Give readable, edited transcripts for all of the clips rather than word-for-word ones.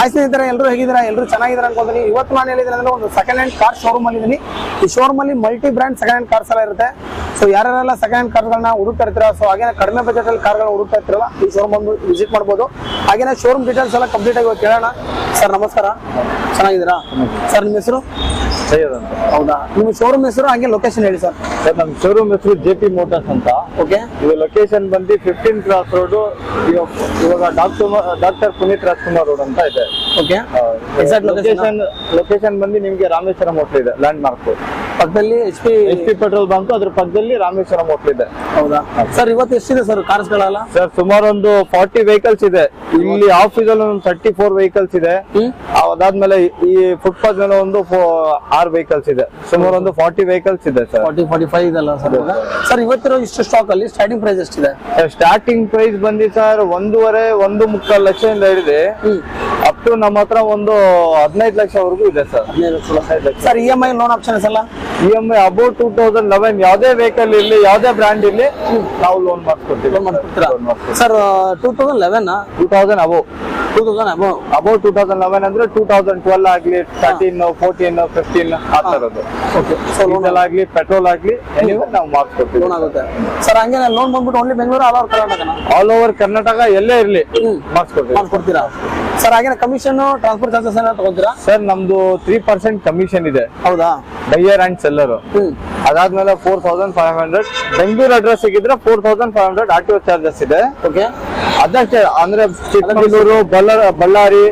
Hi ಸ್ನೇಹಿತರೆ, ಎಲ್ಲರೂ ಹೇಗಿದ್ದೀರಾ? ಎಲ್ಲರೂ ಚೆನ್ನಾಗಿದ್ದೀರಾ ಅನ್ಕೊಂತೀನಿ. ಇವತ್ತು ನಾನು ಹೇಳಿದ್ರೆ ಅಂದ್ರೆ ಒಂದು ಸೆಕೆಂಡ್ ಹ್ಯಾಂಡ್ ಕಾರ್ ಶೋರೂಮ್ ಅಲ್ಲಿ ಇದೀನಿ. ಈ ಶೋರೂಮ್ ಅಲ್ಲಿ multi brand second hand cars ಎಲ್ಲ ಇರುತ್ತೆ. ಸೊ ಯಾರೆಲ್ಲ ಸೆಕೆಂಡ್ ಹ್ಯಾಂಡ್ ಕಾರ್ಗಳನ್ನ ಹುಡುಕ್ತಾ ಇರ್ತೀರಾ, ಸೊ ಹಾಗೆ ಕಡಿಮೆ ಬಜೆಟ್ ಅಲ್ಲಿ ಕಾರ್ಗಳನ್ನ ಹುಡುಕ್ತಾ ಇರ್ತೀರಲ್ಲ, ಈ ಶೋರೂಮ್ ಬಂದು ವಿಸಿಟ್ ಮಾಡ್ಬೋದು. ಹಾಗೆ ಶೋರೂಮ್ ಡೀಟೇಲ್ಸ್ ಎಲ್ಲ ಕಂಪ್ಲೀಟ್ ಆಗಿ ಕೇಳೋಣ. ಸರ್ ನಮಸ್ಕಾರ, ಚೆನ್ನಾಗಿದ್ದೀರಾ? ಸರ್ ನಿಮ್ಮ ಹೆಸರು? ಸೈಯದ್ ಅಂತ. ಹೌದಾ, ನಿಮ್ಮ ಶೋರೂಮ್ ಹೆಸರು ಹಾಗೆ ಲೊಕೇಶನ್ ಹೇಳಿ ಸರ್. ಸರ್ ನಮ್ಮ ಶೋರೂಮ್ ಹೆಸರು ಜೆಪಿ ಮೋಟರ್ಸ್ ಅಂತ. ಓಕೆ, ಇದು ಲೊಕೇಶನ್ ಬಂದು 15 ಕ್ರಾಸ್ ರೋಡ್, ಇವಾಗ ಡಾಕ್ಟರ್ ಪುನೀತ್ ರಾಜ್ಕುಮಾರ್ ರೋಡ್ ಅಂತ ಇದೆ. ಓಕೆ, ಎಕ್ಸಾಕ್ಟ್ ಲೊಕೇಶನ್ ಬಂದು ನಿಮ್ಗೆ ರಾಮೇಶ್ವರಂ ಹೋಟ್ಲ್ ಇದೆ, ಲ್ಯಾಂಡ್ ಮಾರ್ಕ್ ಪಕ್ಕದಲ್ಲಿ ಎಚ್ ಪಿ ಪೆಟ್ರೋಲ್ ಬಂಕ್, ಅದ್ರ ಪಕ್ಕದಲ್ಲಿ ರಾಮೇಶ್ವರಂ ಹೋಟ್ಲ್ ಇದೆ. ಹೌದಾ ಸರ್, ಇವತ್ತು ಎಷ್ಟಿದೆ ಸರ್ ಕಾರ್ಸ್ ಗಳಲ್ಲ? ಸರ್ ಸುಮಾರು ಒಂದು 40 ವೆಹಿಕಲ್ಸ್ ಇದೆ. ಇಲ್ಲಿ ಆಫೀಸ್ ಅಲ್ಲಿ ಒಂದು 34 ವೆಹಿಕಲ್ಸ್ ಇದೆ. ಅದಾದ್ಮೇಲೆ ಈ ಫುಟ್ಪಾತ್ ಮೇಲೆ ಒಂದು 6 ವೆಹಿಕಲ್ಸ್ ಇದೆ. ಸುಮಾರು ಒಂದು 40 ವೆಹಿಕಲ್ಸ್ ಇದೆ ಸರ್. 45 ಇದೆಲ್ಲ ಸರ್. ಸರ್ ಇವತ್ತಿರೋ ಇಷ್ಟು ಸ್ಟಾಕ್ ಅಲ್ಲಿ ಸ್ಟಾರ್ಟಿಂಗ್ ಪ್ರೈಸ್ ಎಷ್ಟಿದೆ? ಸ್ಟಾರ್ಟಿಂಗ್ ಪ್ರೈಸ್ ಬಂದಿ ಸರ್ 1.5 ಲಕ್ಷದಿಂದ ಹಿಡಿದು ಅಪ್ ಟು ನಮ್ಮ ಹತ್ರ ಒಂದು 15 ಲಕ್ಷವರೆಗೂ ಇದೆ sir. 15 lakh. Sir EMI loan options ಎಲ್ಲ? EMI ಅಬೌವ್ 2011 ಯಾವ್ದೇ ವೆಹಿಕಲ್ ಇರ್ಲಿ, ಯಾವ್ದೇ ಬ್ರ್ಯಾಂಡ್ ಇರ್ಲಿ, ನಾವು ಲೋನ್ ಮಾಡ್ಕೊಡ್ತೀವಿ. ಸರ್ 2011 ಅಬೌವ್ 2011 ಅಂದ್ರೆ 2012 ಆಗ್ಲಿ, 13, 14, 15 ಆ ತರದ್ದು. ಡೀಸೆಲ್ ಆಗ್ಲಿ, ಪೆಟ್ರೋಲ್ ಆಗ್ಲಿ, ನಾವು ಮಾಡ್ಕೊಡ್ತೀವಿ. ಲೋನ್ ಆಗುತ್ತೆ ಸರ್. ಹಂಗೆ ಲೋನ್ ಬಂದ್ಬಿಟ್ಟು only Bengaluru, all over Karnataka ಎಲ್ಲೇ ಇರ್ಲಿ ಮಾಡ್ಕೊಡ್ತೀರಾ ಸರ್? ಹಾಗೆ ಕಮಿಷನ್, ಟ್ರಾನ್ಸ್ಪೋರ್ಟ್ ಚಾರ್ಜಸ್ ಎಲ್ಲ ತಗೋತೀರಾ ಸರ್? ನಮ್ದು 3% ಕಮಿಷನ್ ಇದೆ. ಹೌದಾ? Buyer and seller. ಅದಾದ್ಮೇಲೆ 4500 ಬೆಂಗಳೂರು ಅಡ್ರೆಸ್ ಸಿಗಿದ್ರೆ 4500 ಆರ್ಟಿಒ ಚಾರ್ಜಸ್ ಇದೆ. ಓಕೆ, ಅದಷ್ಟೇ. ಅಂದ್ರೆ ಚಿಕ್ಕಮಗಳೂರು, ಬಳ್ಳಾರಿ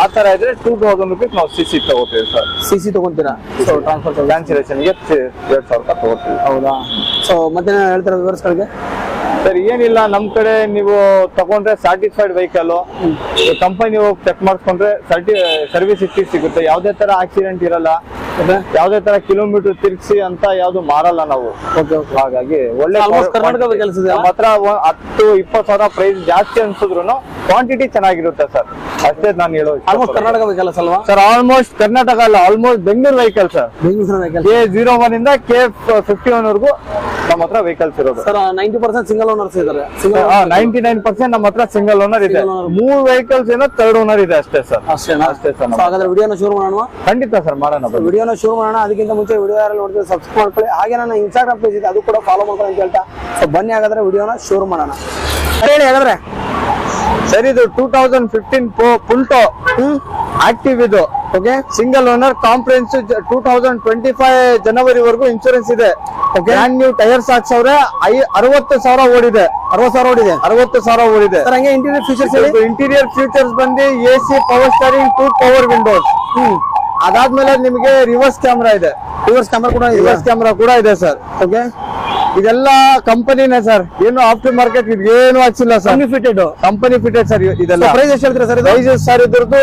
ಆ ತರ ಇದ್ರೆ 2000 ರುಪೀಸ್ ನಾವು ಸಿಸಿ ತಗೋತೀವಿ ಸರ್. ಸಿಸಿ ತಗೊಂತೀರಾ? ಸೊ ಟ್ರಾನ್ಸ್ಪೋರ್ಟ್ ಕ್ಯಾನ್ಸಲೇಷನ್ ಗೆ 2000 ರೂಪಾಯಿ ತಗೋತೀವಿ. ಹೌದಾ? ಸೊ ಮತ್ತೆ ಹೇಳ್ತೀರಾ ವಿವರಿಸ್ಗಳಿಗೆ? ಸರ್ ಏನಿಲ್ಲ, ನಮ್ ಕಡೆ ನೀವು ತಗೊಂಡ್ರೆ ಸ್ಯಾಟಿಸ್ಫೈಡ್ ವೆಹಿಕಲ್ ಕಂಪನಿ ಹೋಗಿ ಚೆಕ್ ಮಾಡ್ಕೊಂಡ್ರೆ ಸರ್ವಿಸ್ ಹಿಸ್ಟ್ರಿ ಸಿಗುತ್ತೆ. ಯಾವ್ದೇ ತರ ಆಕ್ಸಿಡೆಂಟ್ ಇರಲ್ಲ, ಯಾವ್ದೇ ತರ ಕಿಲೋಮೀಟರ್ ತಿರ್ಗಿಸಿ ಅಂತ ಯಾವ್ದು ಮಾರಲ್ಲ ನಾವು. ಹಾಗಾಗಿ ಒಳ್ಳೆ ಕರ್ನಾಟಕ ಕೆಲಸ ನಮ್ಮ ಹತ್ರ 10-20 ಸಾವಿರ ಪ್ರೈಸ್ ಜಾಸ್ತಿ ಅನ್ಸಿದ್ರು ಕ್ವಾಂಟಿಟಿ ಚೆನ್ನಾಗಿರುತ್ತೆ ಸರ್. ಅಷ್ಟೇ ನಾನು ಹೇಳೋದು. ಆಲ್ಮೋಸ್ಟ್ ಕರ್ನಾಟಕ ವೆಹಿಕಲ್ಸ್ ಅಲ್ವಾ ಸರ್? ಆಲ್ಮೋಸ್ಟ್ ಕರ್ನಾಟಕ ಅಲ್ಲ, almost Bengaluru vehicle sir. K01 ಇಂದ K51 ವರೆಗೂ ನಮ್ಮ ಹತ್ರ ವೆಹಿಕಲ್ಸ್ ಇರೋದು ಸರ್. 90% ಸಿಂಗಲ್ ಓನರ್ಸ್ ಇದ್ದಾರೆ. 99% ನಮ್ಮ ಹತ್ರ ಸಿಂಗಲ್ ಓನರ್ ಇದೆ. 3 ವೆಹಿಕಲ್ಸ್ ಏನೋ ಥರ್ಡ್ ಓನರ್ ಇದೆ ಅಷ್ಟೇ ಸರ್. ಅಷ್ಟೇ ಸರ್. ಹಾಗಾದ್ರೆ ವಿಡಿಯೋನ ಶುರು ಮಾಡೋಣ? ಖಂಡಿತ ಸರ್, ಮಾಡೋಣ. ವಿಡಿಯೋನ ಶುರು ಮಾಡೋಣ. ಅದಕ್ಕಿಂತ ಮುಂಚೆ ವಿಡಿಯೋ ಯಾರು ನೋಡ್ತೀವಿ ಸಬ್ಸ್ಕ್ರೈಬ್ ಮಾಡ್ಕೊಳ್ಳಿ. ಹಾಗೆ ನನ್ನ ಇನ್ಸ್ಟಾಗ್ರಾಮ್ ಪೇಜ್ ಇದೆ, ಅದು ಕೂಡ ಫಾಲೋ ಮಾಡ್ಕೊಳ್ಳಿ ಅಂತ ಹೇಳ್ತಾ ಸೊ ಬನ್ನಿ ಹಾಗಾದ್ರೆ ವಿಡಿಯೋನ ಶುರು ಮಾಡೋಣ. ಹೇಳಿ ಹಾಗಾದ್ರೆ ಸರ್. ಇದು 2015 ಪುಲ್ಟೋ ಆಕ್ಟಿವ್ ಇದು. Okay, single owner, comprehensive. 2025 ಜನವರಿವರೆಗೂ ಇನ್ಶೂರೆನ್ಸ್ ಇದೆ. ಬ್ರ್ಯಾಂಡ್ ನ್ಯೂ ಟೈರ್ಸ್ ಹಾಕ್ಸವ್ರೆ. 60,000 ಓಡಿದೆ. 60,000 ಓಡಿದೆ. ಹಂಗೆ ಇಂಟೀರಿಯರ್ ಫೀಚರ್ಸ್? ಇಂಟೀರಿಯರ್ ಫೀಚರ್ಸ್ ಬಂದು AC, power steering, 2 power windows. ಅದಾದ್ಮೇಲೆ ನಿಮಗೆ ರಿವರ್ಸ್ ಕ್ಯಾಮ್ರಾ ಇದೆ. ರಿವರ್ಸ್ ಕ್ಯಾಮ್ರಾ ಕೂಡ ಇದೆ ಸರ್. ಓಕೆ, ಇದೆಲ್ಲ ಕಂಪನಿನೇ ಸರ್. ಏನು ಆಫ್ಟರ್ ಮಾರ್ಕೆಟ್ ಏನು ಹಾಕ್ಸಿಲ್ಲ ಸರ್. ಕಂಪನಿ ಫಿಟೆಡ್ ಸರ್ ಇದೆಲ್ಲ. ಪ್ರೈಸ್ ಎಷ್ಟು ಹೇಳ್ತೀರಾ ಸರ್? ಪ್ರೈಸಸ್ ಸರ್ ಇದ್ರದ್ದು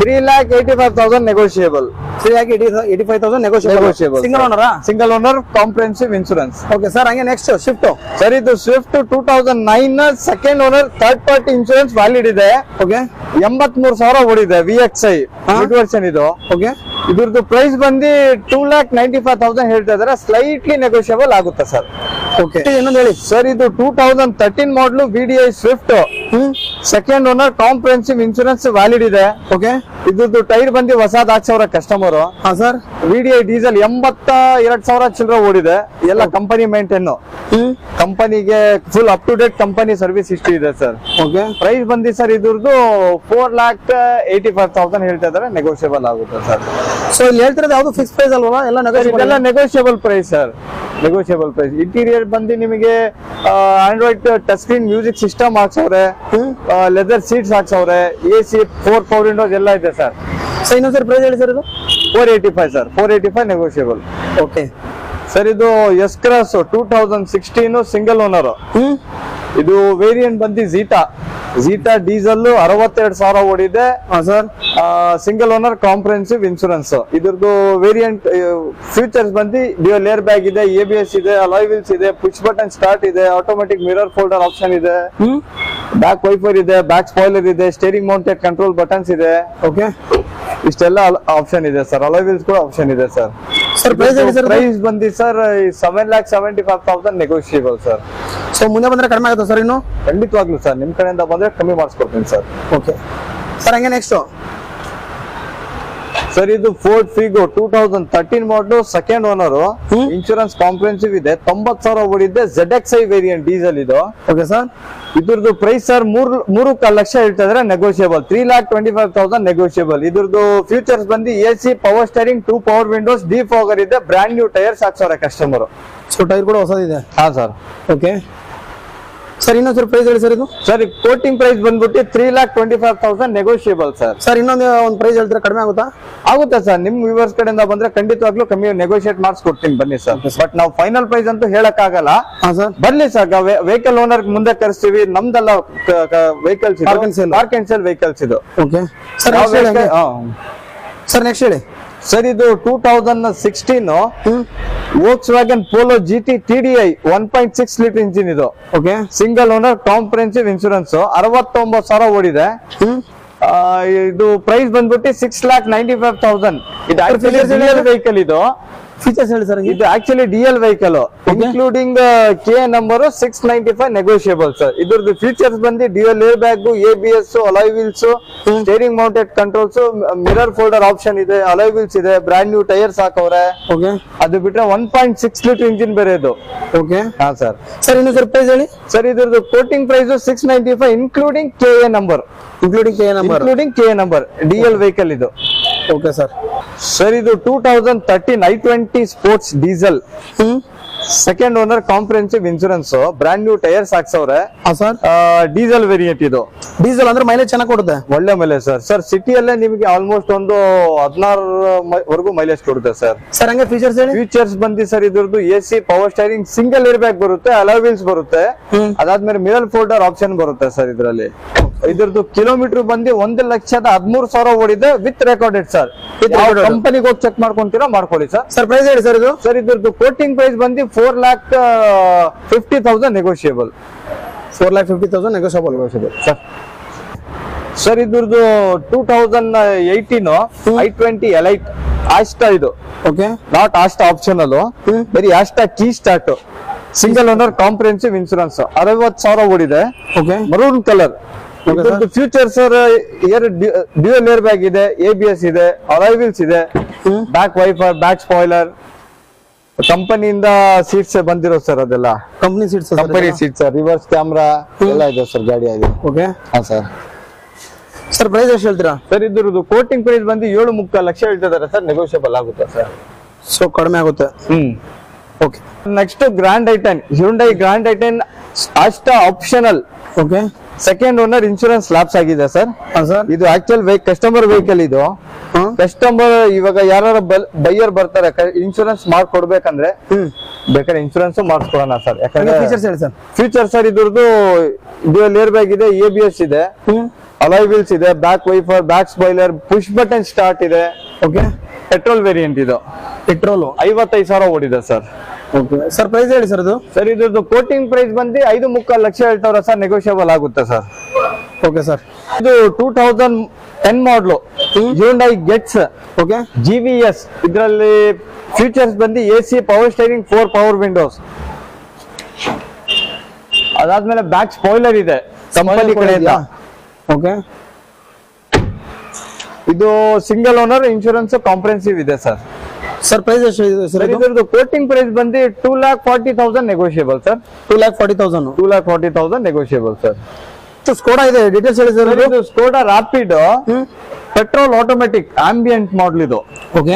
3,85,000 negotiable. 3,85,000 negotiable. Single owner? Single owner, comprehensive insurance. Okay sir. ಹಂಗೆ ನೆಕ್ಸ್ಟ್ ಸ್ವಿಫ್ಟ್ ಸರ್. ಇದು Swift 2009 second owner, third party insurance valid ಇದೆ. Okay, 83,000 ಓಡಿದೆ. VXI mid version ಇದು. Okay, ಇದ್ರದ್ದು ಪ್ರೈಸ್ ಬಂದು 2,95,000 ಹೇಳ್ತಾ ಇದಾರೆ. ಸ್ಲೈಟ್ಲಿ ನೆಗೋಷಿಯಬಲ್ ಆಗುತ್ತೆ ಸರ್. ಓಕೆ, ಇನ್ನೊಂದು ಹೇಳಿ ಸರ್. ಇದು 2013 ಮಾಡಲು VDI Swift, second owner, comprehensive insurance valid ಇದೆ. ಓಕೆ, ಇದ್ರದ್ದು ಟೈರ್ ಬಂದು ಹೊಸದ್ ಹಾಕ್ಸವ್ರ ಕಸ್ಟಮರ್. ಹಾ ಸರ್. VDI ಡೀಸೆಲ್ 82,000 ಚಿಲ್ಲರೆ ಓಡಿದೆ. ಎಲ್ಲ ಕಂಪನಿ ಮೇಂಟೈನ್. ಕಂಪನಿಗೆ full up to date company service history ಇದೆ ಸರ್. ಓಕೆ, ಪ್ರೈಸ್ ಬಂದಿ ಸರ್ ಇದ್ರದ್ದು 4,85,000 ಹೇಳ್ತಾ ಇದಾರೆ. ನೆಗೋಷಿಯಬಲ್ ಆಗುತ್ತೆ ಸರ್. ಸೊ ಇಲ್ಲಿ ಹೇಳ್ತಿರೋದು ಯಾವ್ದು ಫಿಕ್ಸ್ ಪ್ರೈಸ್ ಅಲ್ವಾ? ಎಲ್ಲ negotiable price sir. Negotiable price. Interior ಬಂದು ನಿಮಗೆ Android touch screen music system ಹಾಕ್ಸವ್ರೆ. ಲೆದರ್ ಸೀಟ್ಸ್ ಹಾಕ್ಸವ್ರೆ. AC, 4 ಪವರ್ ವಿಂಡೋಸ್ ಎಲ್ಲ ಇದೆ ಸರ್. ಸೊ ಇನ್ನೊಂದ್ಸರಿ ಪ್ರೈಸ್ ಹೇಳಿ ಸರ್. ಇದು 485 ಸರ್. 485 ನೆಗೋಷಿಯಬಲ್. Okay sir. ಇದು ಎಸ್ ಕ್ರಾಸ್ 2016 ಸಿಂಗಲ್ ಓನರ್. ಇದು ವೇರಿಯಂಟ್ ಬಂದು ಝೀಟಾ ಡೀಸೆಲ್ 62,000 ಓಡಿದೆ sir. Single owner, comprehensive insurance. ಇದ್ರದ್ದು ವೇರಿಯಂಟ್ ಫೀಚರ್ಸ್ ಬಂದು ಡ್ಯೂಯಲ್ ಏರ್ ಬ್ಯಾಗ್ ಇದೆ, ABS ಇದೆ, ಅಲಾಯ್ ವೀಲ್ಸ್ ಇದೆ, ಪುಷ್ ಬಟನ್ ಸ್ಟಾರ್ಟ್ ಇದೆ, ಆಟೋಮೆಟಿಕ್ ಮಿರರ್ ಫೋಲ್ಡರ್ ಆಪ್ಷನ್ ಇದೆ, ಬ್ಯಾಕ್ ವೈಫರ್ ಇದೆ, ಬ್ಯಾಕ್ ಸ್ಪಾಯ್ಲರ್ ಇದೆ, ಸ್ಟೇರಿಂಗ್ ಮೌಂಟೆಡ್ ಕಂಟ್ರೋಲ್ ಬಟನ್ಸ್ ಇದೆ. ಓಕೆ, ಇಷ್ಟೆಲ್ಲ ಆಪ್ಷನ್ ಇದೆ ಸರ್. ಅಲಾಯ್ ವೀಲ್ಸ್ ಕೂಡ ಆಪ್ಷನ್ ಇದೆ ಸರ್. ಪ್ರೈಸ್ ಬಂದಿ ಸರ್ 7,75,000 ನೆಗೋಷಿಯಬಲ್ ಸರ್. ಸೊ ಮುಂದೆ ಬಂದ್ರೆ ಕಡಿಮೆ ಆಗುತ್ತೆ ಸರ್? ಇನ್ನು ಖಂಡಿತವಾಗ್ಲೂ ಸರ್, ನಿಮ್ ಕಡೆಯಿಂದ ಬಂದ್ರೆ ಕಮ್ಮಿ ಮಾಡಿಸ್ಕೊಡ್ತೀನಿ ಸರ್. ಓಕೆ ಸರ್ ಹಂಗೆ ನೆಕ್ಸ್ಟ್ ಸರ್ ಇದು ಫೋರ್ಡ್ ಫಿಗೋ 2013 ಮಾಡಲು ಸೆಕೆಂಡ್ ಓನರ್, ಇನ್ಶೂರೆನ್ಸ್ ಕಾಂಪ್ರಿಹೆನ್ಸಿವ್ ಇದೆ, 90,000 ಓಡಿದೆ, ZXi ವೇರಿಯಂಟ್ ಡೀಸೆಲ್ ಇದು. Okay sir. ಇದ್ರದ್ದು ಪ್ರೈಸ್ ಸರ್ 3.25 ಲಕ್ಷ ಹೇಳ್ತಾ ಇದ್ರೆ ನೆಗೋಷಿಯಬಲ್, 3,25,000 ನೆಗೋಷಿಯಬಲ್. ಇದ್ರದ್ದು ಫ್ಯೂಚರ್ಸ್ ಬಂದು AC, power steering, 2 power windows, defogger ಇದೆ, ಬ್ರ್ಯಾಂಡ್ ನ್ಯೂ ಟೈರ್ಸ್ ಹಾಕ್ಸವ್ರೆ ಕಸ್ಟಮರ್. ಸೊ ಟೈರ್ ಕೂಡ ಹೊಸದಿದೆ. ಹಾ ಸರ್. ಓಕೆ ಸರ್, ಇನ್ನೊಂದು ಸರ್ ಪ್ರೈಸ್ ಹೇಳಿ ಸರ್ ಇದು. ಸರ್ ಕೋಟಿಂಗ್ ಪ್ರೈಸ್ ಬಂದ್ಬಿಟ್ಟು 3,25,000 ನೆಗೋಷಿಯಬಲ್ ಸರ್. ಸರ್ ಇನ್ನೊಂದು ಒಂದು ಪ್ರೈಸ್ ಹೇಳ್ತೀರಾ, ಕಡಿಮೆ ಆಗುತ್ತಾ? ಆಗುತ್ತೆ ಸರ್, ನಿಮ್ ವ್ಯೂವರ್ಸ್ ಕಡೆಯಿಂದ ಬಂದ್ರೆ ಖಂಡಿತವಾಗ್ಲೂ ಕಮ್ಮಿ ನೆಗೋಷಿಯೇಟ್ ಮಾಡಿಸ್ಕೊಡ್ತೀನಿ ಬನ್ನಿ ಸರ್. ಬಟ್ ನಾವು ಫೈನಲ್ ಪ್ರೈಸ್ ಅಂತೂ ಹೇಳಕ್ ಆಗಲ್ಲ. ಹಾ ಸರ್. ಬರ್ಲಿ ಸರ್, ವೆಹಿಕಲ್ ಓನರ್ ಮುಂದೆ ಕರೆಸ್ತೀವಿ. ನಮ್ದೆಲ್ಲ vehicles Park and sell. Park and sale vehicles ಇದು. Okay sir. ಸರ್ ನೆಕ್ಸ್ಟ್ ಹೇಳಿ ಸರ್. ಇದು 2016 Volkswagen Polo GT TDI 1.6 litre engine ಇದು. Okay single owner, comprehensive insurance, 69,000 ಓಡಿದೆ. ಇದು ಪ್ರೈಸ್ ಬಂದ್ಬಿಟ್ಟು 6,95,000. ಇದು ಆಕ್ಚುಲಿ ಡಿಎಲ್ ವೆಹಿಕಲ್. ಇದು ಫೀಚರ್ಸ್ ಹೇಳಿ ಸರ್. ಇದು actually DL vehicle, including K number 695 negotiable sir. ಇದ್ರದ್ದು ಫೀಚರ್ಸ್ ಬಂದು dual air bag, ABS, alloy wheels, steering mounted controls, mirror folder option ಇದೆ, ಅಲಾಯ್ ವೀಲ್ಸ್ ಇದೆ, ಬ್ರ್ಯಾಂಡ್ ನ್ಯೂ ಟೈರ್ಸ್ ಹಾಕವ್ರೆ. Okay. ಅದು ಬಿಟ್ರೆ 1.6 ಲೀಟರ್ ಇಂಜಿನ್ ಬೇರೆ ಇದು. ಓಕೆ. ಹಾ ಸರ್. ಸರ್ ಇನ್ನು ಸರ್ ಪ್ರೈಸ್ ಹೇಳಿ. ಸರ್ ಇದ್ರದ್ದು quoting price 695 including KA number. Including KA number DL vehicle ಇದು. Okay sir. ಸರ್ ಇದು 2013 i20 sports diesel, second owner, comprehensive insurance, brand new tyres ಹಾಕ್ಸವ್ರೆ. Sir diesel variant ಇದು. Diesel ಅಂದ್ರೆ mileage ಚೆನ್ನಾಗಿ ಕೊಡುತ್ತೆ. ಒಳ್ಳೆ ಮೈಲೇಜ್ ಸರ್. ಸರ್ ಸಿಟಿಯಲ್ಲೇ ನಿಮಗೆ almost ಒಂದು 16 ವರೆಗೂ ಮೈಲೇಜ್ ಕೊಡುತ್ತೆ ಸರ್. ಸರ್ ಹಂಗೆ ಫೀಚರ್ಸ್ ಹೇಳಿ. ಫೀಚರ್ಸ್ ಬಂದಿ ಸರ್ ಇದ್ರದ್ದು AC, power steering, single air bag ಬರುತ್ತೆ, ಅಲಾಯ್ ವೀಲ್ಸ್ ಬರುತ್ತೆ, ಅದಾದ್ಮೇಲೆ ಮಿರರ್ ಫೋಲ್ಡರ್ ಆಪ್ಷನ್ ಬರುತ್ತೆ ಸರ್ ಇದ್ರಲ್ಲಿ. ಇದ್ರದ್ದು ಕಿಲೋಮೀಟರ್ ಬಂದು 1,13,000 ಓಡಿದೆ ವಿತ್ ರೆಕಾರ್ಡೆಡ್ ಸರ್. ಕಂಪನಿಗೆ ಹೋಗಿ ಚೆಕ್ ಮಾಡ್ಕೊಂತೀರಾ ಮಾಡ್ಕೊಳ್ಳಿ ಸರ್. ಸರ್ ಪ್ರೈಸ್ ಹೇಳಿ ಸರ್ ಇದು. ಸರ್ ಇದ್ರದ್ದು ಕೋಟಿಂಗ್ ಪ್ರೈಸ್ ಬಂದು 4,50,000 ನೆಗೋಷಿಯಬಲ್. 4,50,000 negotiable sir. ಸರ್ ಇದ್ರದ್ದು 2018 i20 ಎಲೈಟ್ ಆಸ್ಟಾ ಇದು. ಓಕೆ. ನಾಟ್ ಆಸ್ಟಾ ಆಪ್ಷನಲ್, ಬರೀ Asta key start, single owner, comprehensive insurance, 60,000 ಓಡಿದೆ. Okay. Maroon colour. Feature sir dual air bag ಇದೆ, ABS ಇದೆ, alloy wheels ಇದೆ, back wiper, back spoiler, ಕಂಪನಿಯಿಂದ seats ಬಂದಿರೋ sir. ಅದೆಲ್ಲ company seats. Company seats, reverse camera ಎಲ್ಲ ಇದೆ ಸರ್ ಗಾಡಿ ಆಗಿ. ಓಕೆ. ಹಾ ಸರ್. ಸರ್ ಪ್ರೈಸ್ ಎಷ್ಟು ಹೇಳ್ತೀರಾ? ಸರ್ ಇದ್ರದ್ದು ಕೋಟಿಂಗ್ ಪ್ರೈಸ್ ಬಂದು 7.25 ಲಕ್ಷ ಹೇಳ್ತಿದ್ದಾರೆ ಸರ್. ನೆಗೋಷಿಯಬಲ್ ಆಗುತ್ತೆ ಸರ್. ಸೊ ಕಡಿಮೆ ಆಗುತ್ತೆ. Okay. Next grand i ten, Hyundai grand i ten Asta optional. Okay. Second owner, insurance lapse ಆಗಿದೆ ಸರ್. ಇದು ಆಕ್ಚುಯಲ್ ಕಸ್ಟಮರ್ ವೆಹಿಕಲ್ ಇದು. ಕಸ್ಟಮರ್ ಇವಾಗ ಯಾರು ಬೈಯರ್ ಬರ್ತಾರೆ ಇನ್ಶೂರೆನ್ಸ್ ಮಾಡ್ಕೊಡ್ಬೇಕಂದ್ರೆ ಬೇಕಾದ್ರೆ ಇನ್ಶೂರೆನ್ಸ್ ಮಾಡಿಸ್ಕೊಡೋಣ ಸರ್. ಯಾಕಂದ್ರೆ ಫೀಚರ್ಸ್ ಹೇಳಿ ಸರ್. ಫ್ಯೂಚರ್ ಸರ್ ಇದ್ರದ್ದು ಡ್ಯೂಯಲ್ ಏರ್ ಬ್ಯಾಗ್ ಇದೆ, ABS ಇದೆ, ಅಲಾಯ್ ವೀಲ್ಸ್ ಇದೆ, back wiper, back spoiler, push button start ಇದೆ. ಓಕೆ. ಪೆಟ್ರೋಲ್ ವೇರಿಯಂಟ್ ಇದು. ಪೆಟ್ರೋಲ್ 55,000 ಓಡಿದೆ ಸರ್. ಓಕೆ. ಸರ್ ಪ್ರೈಸ್ ಹೇಳಿ ಸರ್ ಇದು. ಸರ್ ಇದ್ರದ್ದು ಕೋಟಿಂಗ್ ಪ್ರೈಸ್ ಬಂದು 5.25 ಲಕ್ಷ ಹೇಳ್ತಾವ್ರ ಸರ್. ನೆಗೋಷಿಯಬಲ್ ಆಗುತ್ತೆ ಸರ್. Okay sir. ಇದು 2010 ಮಾಡಲು ಹ್ಯುಂಡೈ ಗೆಟ್ಸ್. ಓಕೆ. GVS. ಇದರಲ್ಲಿ ಫೀಚರ್ಸ್ ಬಂದು AC, power steering, 4 power windows, ಅದಾದ್ಮೇಲೆ ಬ್ಯಾಕ್ ಸ್ಪಾಯ್ಲರ್ ಇದೆ ಕಂಪನಿ ಕಡೆಯಿಂದ. ಓಕೆ. ಇದು ಸಿಂಗಲ್ ಓನರ್, ಇನ್ಶೂರೆನ್ಸ್ ಕಾಂಪ್ರಿಹೆನ್ಸಿವ್ ಇದೆ ಸರ್. ಸರ್ ಪ್ರೈಸ್ ಎಷ್ಟು ಇದೆ ಸರ್? ಇದ್ರದ್ದು ಕೋಟಿಂಗ್ ಪ್ರೈಸ್ ಬಂದು 2,40,000 negotiable sir. 2,40,000. 2,40,000 negotiable sir. Skoda ಇದೆ, ಡೀಟೇಲ್ಸ್ ಹೇಳಿ ಸರ್. ಇದು Skoda Rapid petrol automatic ambient model ಇದು.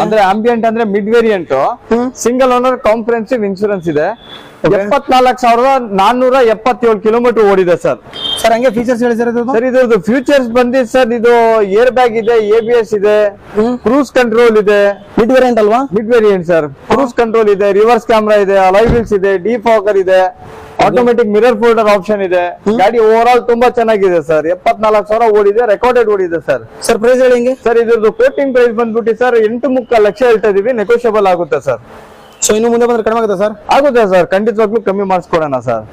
ಅಂದ್ರೆ ಆಂಬಿಯಂಟ್ ಅಂದ್ರೆ mid variant, single owner, comprehensive insurance ಇದೆ. 74,477 ಕಿಲೋಮೀಟರ್ ಓಡಿದೆ ಸರ್. ಸರ್ ಹಂಗೆ ಫೀಚರ್ಸ್ ಹೇಳಿ ಸರ್. ಸರ್ ಇದ್ರದ್ದು ಫ್ಯೂಚರ್ಸ್ ಬಂದಿದೆ ಸರ್. ಇದು ಏರ್ ಬ್ಯಾಗ್ ಇದೆ, ABS ಇದೆ, ಕ್ರೂಸ್ ಕಂಟ್ರೋಲ್ ಇದೆ. ಮಿಡ್ ವೇರಿಯಂಟ್ ಅಲ್ವಾ? Mid variant sir. Cruise control ಇದೆ, ರಿವರ್ಸ್ ಕ್ಯಾಮ್ರಾ ಇದೆ, ಅಲಾಯ್ ವೀಲ್ಸ್ ಇದೆ, ಡಿಫಾಗರ್ ಇದೆ, ಆಟೋಮೆಟಿಕ್ ಮಿರರ್ ಫೋಲ್ಡರ್ ಆಪ್ಷನ್ ಇದೆ. ಗಾಡಿ ಓವರ್ ಆಲ್ ತುಂಬಾ ಚೆನ್ನಾಗಿದೆ ಸರ್. 74,000 ಓಡಿದೆ, ರೆಕಾರ್ಡೆಡ್ ಓಡಿದೆ ಸರ್. ಸರ್ ಪ್ರೈಸ್ ಹೇಳಿ ಹೆಂಗೆ ಸರ್? ಇದ್ರದ್ದು ಕೋಟಿಂಗ್ ಪ್ರೈಸ್ ಬಂದ್ಬಿಟ್ಟು ಸರ್ 8.25 ಲಕ್ಷ ಹೇಳ್ತಾ ಇದೀವಿ. ನೆಗೋಷಿಯಬಲ್ ಆಗುತ್ತೆ ಸರ್. ಸೊ ಇನ್ನು ಮುಂದೆ ಬಂದ್ರೆ ಕಡಿಮೆ ಆಗುತ್ತೆ ಸರ್? ಆಗುತ್ತೆ ಸರ್, ಖಂಡಿತವಾಗ್ಲೂ ಕಮ್ಮಿ ಮಾಡಿಸ್ಕೊಡೋಣ ಸರ್.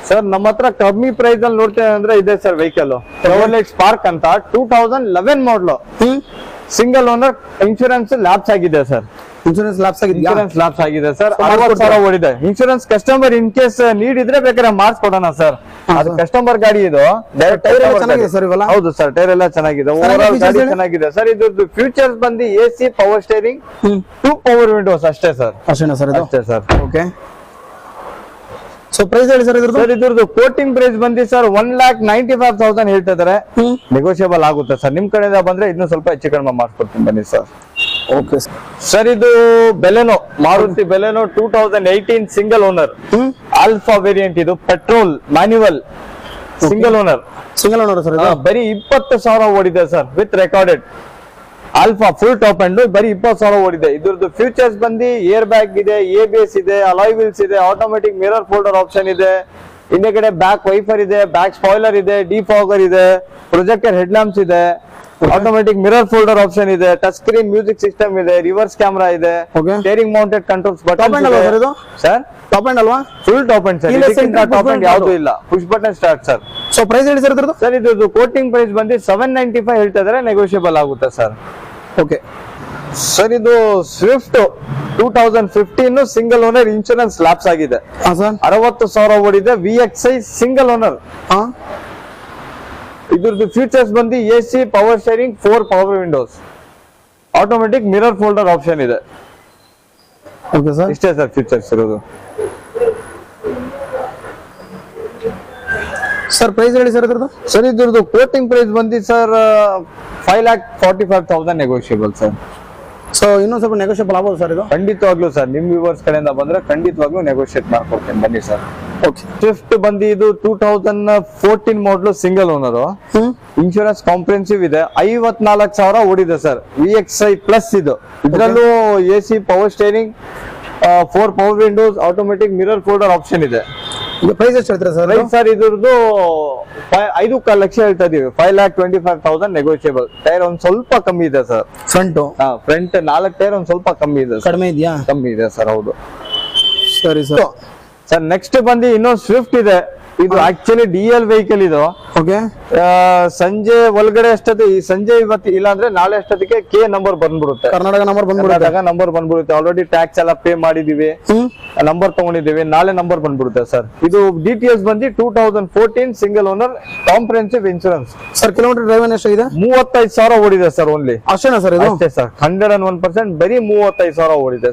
ಸರ್ ನಮ್ಮ ಹತ್ರ ಕಮ್ಮಿ ಪ್ರೈಸ್ ಅಲ್ಲಿ ನೋಡ್ತೇವೆ ಅಂದ್ರೆ ಇದೆ ಸರ್ ವೆಹಿಕಲ್. Chevrolet Spark ಅಂತ 2011 ಮಾಡಲು. ಸಿಂಗಲ್ ಓನರ್, ಇನ್ಶೂರೆನ್ಸ್ ಲ್ಯಾಪ್ಸ್ ಆಗಿದೆ ಸರ್. ಇನ್ಶೂರೆನ್ಸ್ ಲ್ಯಾಪ್ಸ್ ಆಗಿದೆಯಾ? ಇನ್ಶೂರೆನ್ಸ್ ಲ್ಯಾಪ್ಸ್ ಆಗಿದೆ ಸರ್. So, 60,000 ಓಡಿದೆ. Insurance customer in case need ಇದ್ರೆ ಬೇಕಾದ್ರೆ ಮಾಡಿಸ್ಕೊಡೋಣ ಸರ್. ಅದು ಕಸ್ಟಮರ್ ಗಾಡಿ ಇದು. ಟೈರ್ ಎಲ್ಲ ಚೆನ್ನಾಗಿದೆ ಸರ್ ಇವೆಲ್ಲ? ಹೌದು ಸರ್, ಟೈರ್ ಎಲ್ಲ ಚೆನ್ನಾಗಿದೆ. ಓವರ್ ಆಲ್ ಗಾಡಿ ಚೆನ್ನಾಗಿದೆ ಸರ್. ಇದ್ರದ್ದು ಫ್ಯೂಚರ್ಸ್ ಬಂದು AC, power steering, 2 power Windows ಅಷ್ಟೇ ಸರ್. ಅಷ್ಟೇನಾ ಸರ್ ಇದು? ಅಷ್ಟೇ ಸರ್. ಓಕೆ. ಸೊ ಪ್ರೈಸ್ ಹೇಳಿ ಸರ್ ಇದ್ರದ್ದು? ಸರ್ ಇದ್ರದ್ದು ಕೋಟಿಂಗ್ ಪ್ರೈಸ್ ಬಂದಿ ಸರ್ 1,95,000 ಹೇಳ್ತಾ ಇದಾರೆ. ನೆಗೋಷಿಯಬಲ್ ಆಗುತ್ತೆ ಸರ್. ನಿಮ್ ಕಡೆಯಿಂದ ಬಂದ್ರೆ ಇನ್ನೂ ಸ್ವಲ್ಪ ಹೆಚ್ಚು ಕಡಿಮೆ ಮಾಡ್ಕೊಡ್ತೀನಿ ಬನ್ನಿ ಸರ್. ಓಕೆ ಸರ್, ಇದು Baleno, Maruti Baleno 2018 single owner, alpha variant. ಇದು petrol manual single owner. Single owner sir ಇದು? ಬರೀ 20,000 ಓಡಿದೆ sir, with recorded. Alpha full top end ಬರೀ 20,000 ಓಡಿದೆ. ಇದ್ರದ್ದು ಫ್ಯೂಚರ್ಸ್ ಬಂದು ಏರ್ ಬ್ಯಾಗ್ ಇದೆ, ABS ಇದೆ, ಅಲಾಯ್ ವೀಲ್ಸ್ ಇದೆ, ಆಟೋಮೆಟಿಕ್ ಮಿರರ್ ಫೋಲ್ಡರ್ ಆಪ್ಷನ್ ಇದೆ, ಹಿಂದೆಗಡೆ ಬ್ಯಾಕ್ ವೈಫರ್ ಇದೆ, ಬ್ಯಾಕ್ ಸ್ಪಾಯ್ಲರ್ ಇದೆ, ಡಿಫಾಗರ್ ಇದೆ, ಪ್ರೊಜೆಕ್ಟರ್ ಹೆಡ್ ಲ್ಯಾಂಪ್ಸ್ ಇದೆ, ಆಟೋಮೆಟಿಕ್ ಮಿರರ್ ಫೋಲ್ಡರ್ ಆಪ್ಷನ್ ಇದೆ, ಟಚ್ ಸ್ಕ್ರೀನ್ ಮ್ಯೂಸಿಕ್ ಸಿಸ್ಟಮ್ ಇದೆ, ರಿವರ್ಸ್ ಕ್ಯಾಮೆರಾ ಇದೆ, steering mounted controls button sir. Top end ಅಲ್ವಾ? Full top end sir. Top end ಯಾವ್ದು ಇಲ್ಲ, push button start sir. So price ಹೇಳಿ sir ಇದ್ರದ್ದು? Sir ಇದ್ರದ್ದು quoting price ಬಂದು 795 ಹೇಳ್ತಾ ಇದಾರೆ, ನೆಗೋಷಿಯಬಲ್ ಆಗುತ್ತೆ ಸರ್. ಓಕೆ ಸರ್, ಇದು Swift 2015 single owner, insurance lapse ಆಗಿದೆ. 60,000 ಓಡಿದೆ, VXI ಸಿಂಗಲ್ ಓನರ್. ಇದ್ರದ್ದು ಫ್ಯೂಚರ್ಸ್ ಬಂದು AC, power steering, 4 power windows, automatic mirror folder option ಇದೆ. ಓಕೆ ಸರ್, ಇಷ್ಟೇ ಸರ್ ಫೀಚರ್ಸ್ ಇರೋದು. ಸರ್ ಪ್ರೈಸ್ ಹೇಳಿ ಸರ್ ಇದ್ರದ್ದು? ಸರ್ ಇದ್ರದ್ದು ಕೋಟಿಂಗ್ ಪ್ರೈಸ್ ಬಂದಿ ಸರ್ 5,45,000 ನೆಗೋಷಿಯಬಲ್ ಸರ್. ಸೊ ಇನ್ನೊಂದು ಸ್ವಲ್ಪ ನೆಗೋಷಿಯಬಲ್ ಆಗ್ಬೋದು ಸರ್ ಇದು? ಖಂಡಿತವಾಗ್ಲೂ ಸರ್, ನಿಮ್ ವ್ಯೂವರ್ಸ್ ಕಡೆಯಿಂದ ಬಂದ್ರೆ ಖಂಡಿತವಾಗ್ಲೂ ನೆಗೋಷಿಯೇಟ್ ಮಾಡ್ಕೊಡ್ತೇನೆ ಬನ್ನಿ ಸರ್. ಓಕೆ. ಸ್ವಿಫ್ಟ್ ಬಂದು ಇದು 2014 ಮಾಡಲು ಸಿಂಗಲ್ ಓನರ್, ಇನ್ಶೂರೆನ್ಸ್ ಕಾಂಪ್ರಿಹೆನ್ಸಿವ್ ಇದೆ, 54,000 ಓಡಿದೆ ಸರ್. VXI ಪ್ಲಸ್ ಇದು. ಇದ್ರಲ್ಲೂ AC, power steering, 4 power windows, automatic mirror folder option ಇದೆ. ಪ್ರೈಸ್ ಎಷ್ಟು ಹೇಳ್ತೀರಾ ಸರ್? ಸರ್ ಇದ್ರದ್ದು 5.5 ಲಕ್ಷ ಹೇಳ್ತಾ ಇದೀವಿ. 5,25,000 ನೆಗೋಷಿಯಬಲ್. ಟೈರ್ ಒಂದ್ ಸ್ವಲ್ಪ ಕಮ್ಮಿ ಇದೆ ಸರ್. ಫ್ರಂಟ್ 4 ಟೈರ್ ಒಂದ್ ಸ್ವಲ್ಪ ಕಮ್ಮಿ ಇದೆ, ಕಡಿಮೆ ಇದೆಯಾ? ಕಮ್ಮಿ ಇದೆ ಸರ್. ಹೌದು ಸರಿ ಸರ್. ಸರ್ ನೆಕ್ಸ್ಟ್ ಬಂದು ಇನ್ನೊಂದು ಸ್ವಿಫ್ಟ್ ಇದೆ. ಇದು ಆಕ್ಚುಲಿ DL ವೆಹಿಕಲ್ ಇದು. ಓಕೆ. ಸಂಜೆ ಒಳಗಡೆ ಅಷ್ಟೊತ್ತಿಗೆ, ಈ ಸಂಜೆ ಇವತ್ತು ಇಲ್ಲ ಅಂದ್ರೆ ನಾಳೆ ಅಷ್ಟೊತ್ತಿಗೆ K ನಂಬರ್ ಬಂದ್ಬಿಡುತ್ತೆ, ಕರ್ನಾಟಕ ನಂಬರ್ ಬಂದ್ಬಿಡುತ್ತೆ. ಆಲ್ರೆಡಿ ಟ್ಯಾಕ್ಸ್ ಎಲ್ಲ ಪೇ ಮಾಡಿದೀವಿ, ನಂಬರ್ ತಗೊಂಡಿದ್ದೀವಿ, ನಾಳೆ ನಂಬರ್ ಬಂದ್ಬಿಡುತ್ತೆ ಸರ್. ಇದು ಡೀಟೇಲ್ಸ್ ಬಂದು 2014 single owner, comprehensive insurance. Sir kilometre drive ಎಷ್ಟು ಇದೆ? 35,000 ಓಡಿದೆ ಸರ್. ಓನ್ಲಿ ಅಷ್ಟೇನಾ ಸರ್ ಇದು? ಅಷ್ಟೇ ಸರ್, 101%. ಬರೀ 35,000 ಓಡಿದೆ.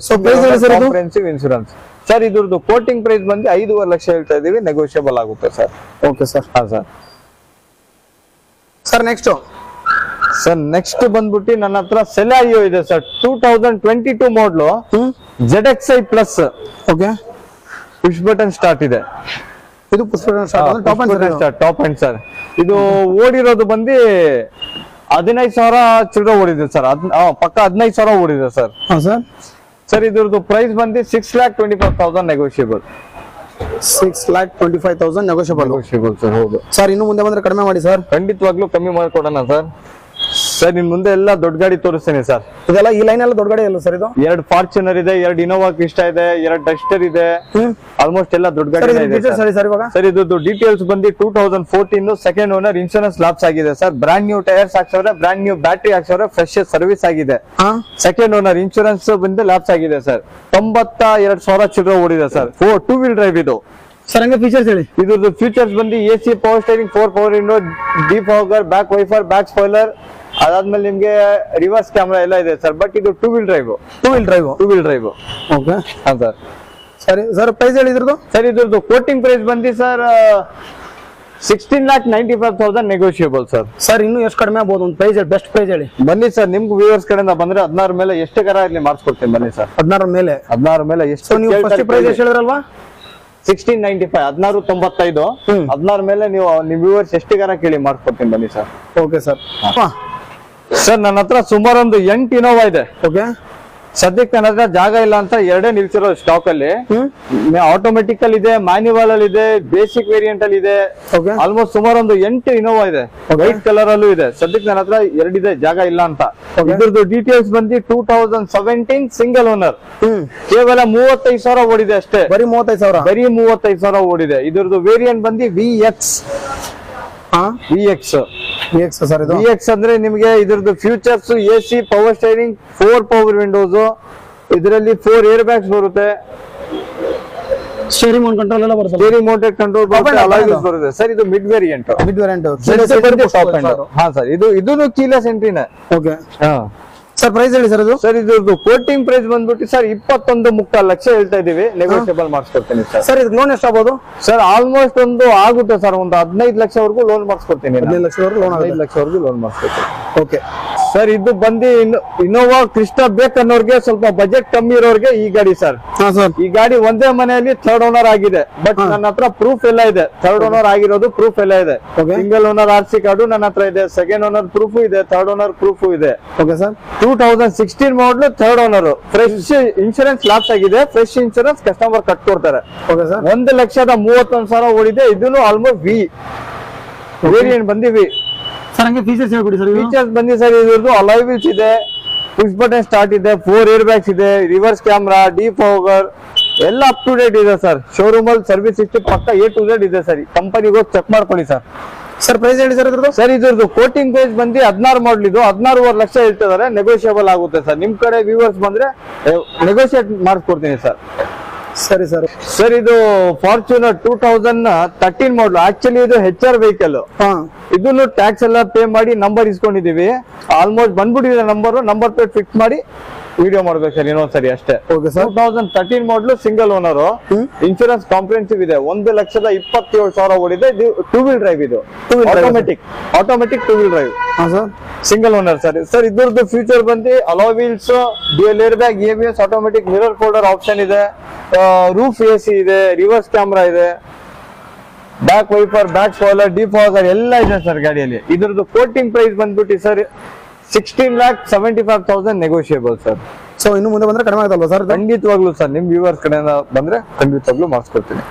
Comprehensive insurance sir. ಇದ್ರದ್ದು ಕೋಟಿಂಗ್ ಪ್ರೈಸ್ ಬಂದು 5.5 ಲಕ್ಷ ಹೇಳ್ತಾ ಇದೀವಿ, ನೆಗೋಷಿಯಬಲ್ ಆಗುತ್ತೆ ಸರ್. Okay sir. ಹಾ ಸರ್. ಸರ್ ನೆಕ್ಸ್ಟ್ ಬಂದ್ಬಿಟ್ಟು ನನ್ನ ಹತ್ರ ಸೆಲಾರಿಯೋ ಇದೆ ಸರ್. 2022 ಮಾಡಲು, ZXI plus. Okay. Push button start ಇದೆ. ಇದು push button start, top end sir. ಇದು ಓಡಿರೋದು ಬಂದು 15,000 ಚಿಲ್ಲರೆ ಓಡಿದೆ ಸರ್. ಪಕ್ಕ 15,000 ಓಡಿದೆ ಸರ್. ಸರ್ ಇದ್ರದ್ದು ಪ್ರೈಸ್ ಬಂದು 6,25,000 ನೆಗೋಷಿಯಬಲ್. 6,25,000 negotiable sir. ಹೌದು ಸರ್. ಇನ್ನು ಮುಂದೆ ಬಂದ್ರೆ ಕಡಿಮೆ ಮಾಡಿ ಸರ್. ಖಂಡಿತವಾಗ್ಲೂ ಕಮ್ಮಿ ಮಾಡಿಕೊಡೋಣ ಸರ್. ಸರ್ ಇನ್ ಮುಂದೆ ಎಲ್ಲ ದೊಡ್ಡ ಗಾಡಿ ತೋರಿಸ್ತೇನೆ ಸರ್. ಇದೆಲ್ಲ ಈ ಲೈನ್ ಎಲ್ಲ ದೊಡ್ಡ ಗಾಡಿ ಅಲ್ಲ ಸರ್ ಇದು? 2 ಫಾರ್ಚುನರ್ ಇದೆ, 2 ಇನೋವಾ ಕ್ರಿಸ್ಟಾ ಇದೆ, 2 ಡಸ್ಟರ್ ಇದೆ, ಆಲ್ಮೋಸ್ಟ್ ಎಲ್ಲ ದೊಡ್ಡ ಗಾಡಿ ಇದೆ ಸರ್. ಇದ್ದು ಡೀಟೇಲ್ಸ್ ಬಂದು 2014 ಸೆಕೆಂಡ್ ಓನರ್, ಇನ್ಶೂರೆನ್ಸ್ ಲ್ಯಾಪ್ಸ್ ಆಗಿದೆ ಸರ್. ಬ್ರಾಂಡ್ ನ್ಯೂ ಟೈರ್ಸ್ ಹಾಕ್ಸವ್ರೆ, ಬ್ರಾಂಡ್ ನ್ಯೂ ಬ್ಯಾಟ್ರಿ ಹಾಕ್ಸವ್ರೆ, ಫ್ರೆಶ್ ಸರ್ವಿಸ್ ಆಗಿದೆ. ಸೆಕೆಂಡ್ ಓನರ್, ಇನ್ಶೂರೆನ್ಸ್ ಬಂದು ಲ್ಯಾಪ್ಸ್ ಆಗಿದೆ ಸರ್. 92,000 ಚಿಲ್ಲರೆ ಓಡಿದೆ ಸರ್. 2 ವೀಲ್ ಡ್ರೈವ್ ಇದು ಸರ್. ಹಂಗೆ ಫೀಚರ್ಸ್ ಹೇಳಿ. ಇದ್ರದ್ದು ಫೀಚರ್ಸ್ ಬಂದು AC, power steering, 4 power window, defogger, back wiper, back spoiler, ಅದಾದ್ಮೇಲೆ ನಿಮ್ಗೆ ರಿವರ್ಸ್ ಕ್ಯಾಮೆರಾ ಎಲ್ಲ ಇದೆ ಸರ್. ಬಟ್ ಇದು 2 ವೀಲ್ ಡ್ರೈವ್. ಓಕೆ. ಹಾ ಸರ್. ಸರಿ ಸರ್, ಪ್ರೈಸ್ ಹೇಳಿದ್ರದ್ದು? ಸರ್ ಇದ್ರದ್ದು ಕೋಟಿಂಗ್ ಪ್ರೈಸ್ ಬಂದು ಸರ್ 16,95,000 ನೆಗೋಷಿಯಬಲ್ ಸರ್. ಸರ್ ಇನ್ನು ಎಷ್ಟು ಕಡಿಮೆ ಆಗ್ಬೋದು? ಒಂದು ಪ್ರೈಸ್ ಹೇಳಿ, ಬೆಸ್ಟ್ ಪ್ರೈಸ್ ಹೇಳಿ. ಬನ್ನಿ ಸರ್, ನಿಮ್ಗೆ ವ್ಯೂವರ್ಸ್ ಕಡೆಯಿಂದ ಬಂದ್ರೆ 16 ಮೇಲೆ ಎಷ್ಟು ಕರ ಇರ್ಲಿ ಮಾಡಿಸ್ಕೊಡ್ತೀನಿ ಬನ್ನಿ ಸರ್. 16 ಮೇಲೆ ಎಷ್ಟು? ನೀವು ಫಸ್ಟ್ ಪ್ರೈಸ್ ಎಷ್ಟು ಹೇಳಿದ್ರಲ್ವಾ? 1695, 1695. 16 ಮೇಲೆ ನೀವು ನಿಮ್ ವ್ಯೂವರ್ಸ್ ಎಷ್ಟು ಕರ ಕೇಳಿ ಮಾಡ್ಕೊಡ್ತೀನಿ ಬನ್ನಿ ಸರ್. Okay sir. ಸರ್ ನನ್ನ ಹತ್ರ ಸುಮಾರು ಒಂದು 8 ಇನೋವಾ ಇದೆ. ಓಕೆ. ಸದ್ಯಕ್ಕೆ ನನ್ನ ಹತ್ರ ಜಾಗ ಇಲ್ಲ ಅಂತ 2 ನಿಲ್ಸಿರೋ ಸ್ಟಾಕ್ ಅಲ್ಲಿ. ಆಟೋಮೆಟಿಕ್ ಅಲ್ಲಿ ಇದೆ, ಮ್ಯಾನ್ಯುವಲ್ ಅಲ್ಲಿ ಇದೆ, ಬೇಸಿಕ್ ವೇರಿಯಂಟ್ ಅಲ್ಲಿ ಇದೆ. ಆಲ್ಮೋಸ್ಟ್ ಸುಮಾರು ಒಂದು 8 ಇನೋವಾ ಇದೆ. ವೈಟ್ ಕಲರ್ ಅಲ್ಲೂ ಇದೆ. ಸದ್ಯಕ್ಕೆ ನನ್ನ ಹತ್ರ 2 ಇದೆ, ಜಾಗ ಇಲ್ಲ ಅಂತ. ಇದ್ರದ್ದು ಡೀಟೇಲ್ಸ್ ಬಂದು 2017 ಸಿಂಗಲ್ ಓನರ್, ಕೇವಲ 35,000 ಓಡಿದೆ ಅಷ್ಟೇ. ಬರೀ 35,000 ಓಡಿದೆ. ಇದ್ರದ್ದು ವೇರಿಯಂಟ್ ಬಂದು VX. VX ಸರ್ ಇದು VX ಅಂದ್ರೆ ನಿಮಗೆ ಇದ್ರದ್ದು features AC, power steering, 4 power windows, ಇದರಲ್ಲಿ 4 ಏರ್ ಬ್ಯಾಗ್ಸ್ ಬರುತ್ತೆ, ಸ್ಟೇರಿಂಗ್ ಮೌಂಟ್ ಕಂಟ್ರೋಲ್ ಎಲ್ಲ ಬರುತ್ತೆ. ಸ್ಟೇರಿಂಗ್ ಮೌಂಟೆಡ್ ಕಂಟ್ರೋಲ್ ಬರುತ್ತೆ ಸರ್. ಇದು ಮಿಡ್ ವೇರಿಯಂಟ್. Top end. ಹಾ ಸರ್, ಇದು ಕೀಲೆಸ್ ಎಂಟ್ರಿನೇ. ಓಕೆ ಹಾ ಸರ್, ಪ್ರೈಸ್ ಹೇಳಿ ಸರ್ ಇದು. ಸರ್ ಇದ್ರದ್ದು ಕೋಟಿಂಗ್ ಪ್ರೈಸ್ ಬಂದ್ಬಿಟ್ಟು ಸರ್ 21.25 ಲಕ್ಷ ಹೇಳ್ತಾ ಇದೀವಿ. ನೆಗೋಷಿಯಬಲ್ ಮಾಡಿಸ್ಕೊಡ್ತೀನಿ ಸರ್. ಸರ್ ಇದು ಲೋನ್ ಎಷ್ಟಾಗಬಹುದು ಸರ್? ಆಲ್ಮೋಸ್ಟ್ ಒಂದು ಆಗುತ್ತೆ ಸರ್, ಒಂದು 15 ಲಕ್ಷವರೆಗೂ ಲೋನ್ ಮಾಡಿಸ್ಕೊಡ್ತೀನಿ. 15 ಲಕ್ಷವರೆಗೂ ಲೋನ್, 15 ಲಕ್ಷವರೆಗೂ ಲೋನ್ ಮಾಡಿಸ್ಕೊಡ್ತೀನಿ. ಓಕೆ ಸರ್ ಇದು ಬಂದು ಇನ್ನೋವಾ ಕ್ರಿಸ್ಟಾ ಬೇಕನ್ನೋರ್ಗೆ, ಸ್ವಲ್ಪ ಬಜೆಟ್ ಕಮ್ಮಿ ಇರೋರ್ಗೆ ಈ ಗಾಡಿ ಸರ್. ಹಾ ಸರ್, ಈ ಗಾಡಿ ಒಂದೇ ಮನೆಯಲ್ಲಿ 3rd ಓನರ್ ಆಗಿದೆ. ಬಟ್ ನನ್ನ ಹತ್ರ ಪ್ರೂಫ್ ಎಲ್ಲ ಇದೆ. 3rd ಓನರ್ ಆಗಿರೋದು ಪ್ರೂಫ್ ಎಲ್ಲ ಇದೆ. ಸಿಂಗಲ್ ಓನರ್ RC ಕಾರ್ಡು ನನ್ನ ಹತ್ರ ಇದೆ. 2nd ಓನರ್ ಪ್ರೂಫ್ ಇದೆ. 3rd ಓನರ್ ಪ್ರೂಫ್ ಇದೆ. Okay sir. 2016 ಮಾಡಲು 3rd owner. Fresh insurance lapse ಆಗಿದೆ. ಫ್ರೆಶ್ ಇನ್ಶೂರೆನ್ಸ್ ಕಸ್ಟಮರ್ ಕಟ್ಕೊಡ್ತಾರೆ. Okay sir. 1,31,000 ಓಡಿದೆ. ಇದನ್ನು ಆಲ್ಮೋಸ್ಟ್ ವೇರಿಯಂಟ್ ಬಂದಿವಿ ಸರ್. ಹಂಗೆ ಫೀಚರ್ಸ್ ಹೇಳ್ಬಿಡಿ ಸರ್. ಫೀಚರ್ಸ್ ಬಂದಿ ಸರ್, ಇದ್ರದ್ದು ಅಲಾಯ್ ವೀಲ್ಸ್ ಇದೆ, ಪುಷ್ ಬಟನ್ ಸ್ಟಾರ್ಟ್ ಇದೆ, 4 ಏರ್ ಬ್ಯಾಗ್ಸ್ ಇದೆ, ರಿವರ್ಸ್ ಕ್ಯಾಮ್ರಾ, ಡಿಫಾಗರ್ ಎಲ್ಲ ಅಪ್ ಟು ಡೇಟ್ ಇದೆ ಸರ್. ಶೋರೂಮ್ ಅಲ್ಲಿ ಸರ್ವಿಸ್ ಇಷ್ಟು ಪಕ್ಕ A to Z ಇದೆ ಸರ್. ಕಂಪನಿಗೆ ಹೋಗಿ ಚೆಕ್ ಮಾಡ್ಕೊಳ್ಳಿ ಸರ್. ಸರ್ ಪ್ರೈಸ್ ಹೇಳಿ ಸರ್ ಇದ್ರದ್ದು. ಸರ್ ಇದ್ರದ್ದು ಕೋಟಿಂಗ್ ಪ್ರೈಸ್ ಬಂದು 16 ಮಾಡಲ್ ಇದು 16.5 ಲಕ್ಷ ಹೇಳ್ತಿದ್ದಾರೆ. ನೆಗೋಷಿಯಬಲ್ ಆಗುತ್ತೆ ಸರ್. ನಿಮ್ ಕಡೆ ವ್ಯೂವರ್ಸ್ ಬಂದ್ರೆ ನೆಗೋಷಿಯೇಟ್ ಮಾಡಿಸ್ಕೊಡ್ತೀನಿ ಸರ್. ಸರಿ ಸರ್. ಸರ್ ಇದು ಫಾರ್ಚುನರ್ 2013 ಮಾಡಲ್. ಆಕ್ಚುಲಿ ಇದು HR ವೆಹಿಕಲ್. ಇದನ್ನು ಟ್ಯಾಕ್ಸ್ ಎಲ್ಲ ಪೇ ಮಾಡಿ ನಂಬರ್ ಇಸ್ಕೊಂಡಿದೀವಿ. ಆಲ್ಮೋಸ್ಟ್ ಬಂದ್ಬಿಟ್ಟಿದೆ ನಂಬರ್ ಪ್ಲೇಟ್ ಫಿಕ್ಸ್ ಮಾಡಿ ವಿಡಿಯೋ ಮಾಡ್ಬೇಕು ಸರ್ ಇನ್ನೊಂದ್ಸರಿ ಅಷ್ಟೇ. 2013 ಮಾಡಲು, ಸಿಂಗಲ್ ಓನರ್, ಇನ್ಶೂರೆನ್ಸ್ ಕಾಂಪ್ರಿಹೆನ್ಸಿವ್ ಇದೆ. 1,27,000 ಓಡಿದೆ. ಇದು 2 ವೀಲ್ ಡ್ರೈವ್. ಇದು automatic 2 wheel drive. Single owner sir. Sir ಇದ್ರದ್ದು ಫ್ಯೂಚರ್ ಬಂದು alloy wheels, dual air bag, ABS, automatic mirror folder option ಇದೆ, ರೂಫ್ AC ಇದೆ, ರಿವರ್ಸ್ ಕ್ಯಾಮ್ರಾ ಇದೆ, back wiper, back spoiler, defogger ಎಲ್ಲ ಇದೆ ಸರ್ ಗಾಡಿಯಲ್ಲಿ. ಇದ್ರದ್ದು ಕೋಟಿಂಗ್ ಪ್ರೈಸ್ ಬಂದ್ಬಿಟ್ಟು ಸರ್ 16,75,000 ನೆಗೋಷಿಯಬಲ್ ಸರ್. ಸೊ ಇನ್ನು ಮುಂದೆ ಬಂದ್ರೆ ಕಡಿಮೆ ಆಗುತ್ತಲ್ವಾ ಸರ್? ಖಂಡಿತವಾಗ್ಲೂ ಸರ್, ನಿಮ್ ವ್ಯೂವರ್ಸ್ ಕಡೆಯಿಂದ ಬಂದ್ರೆ ಖಂಡಿತವಾಗ್ಲೂ ಮಾಡಿಸ್ಕೊಡ್ತೀನಿ.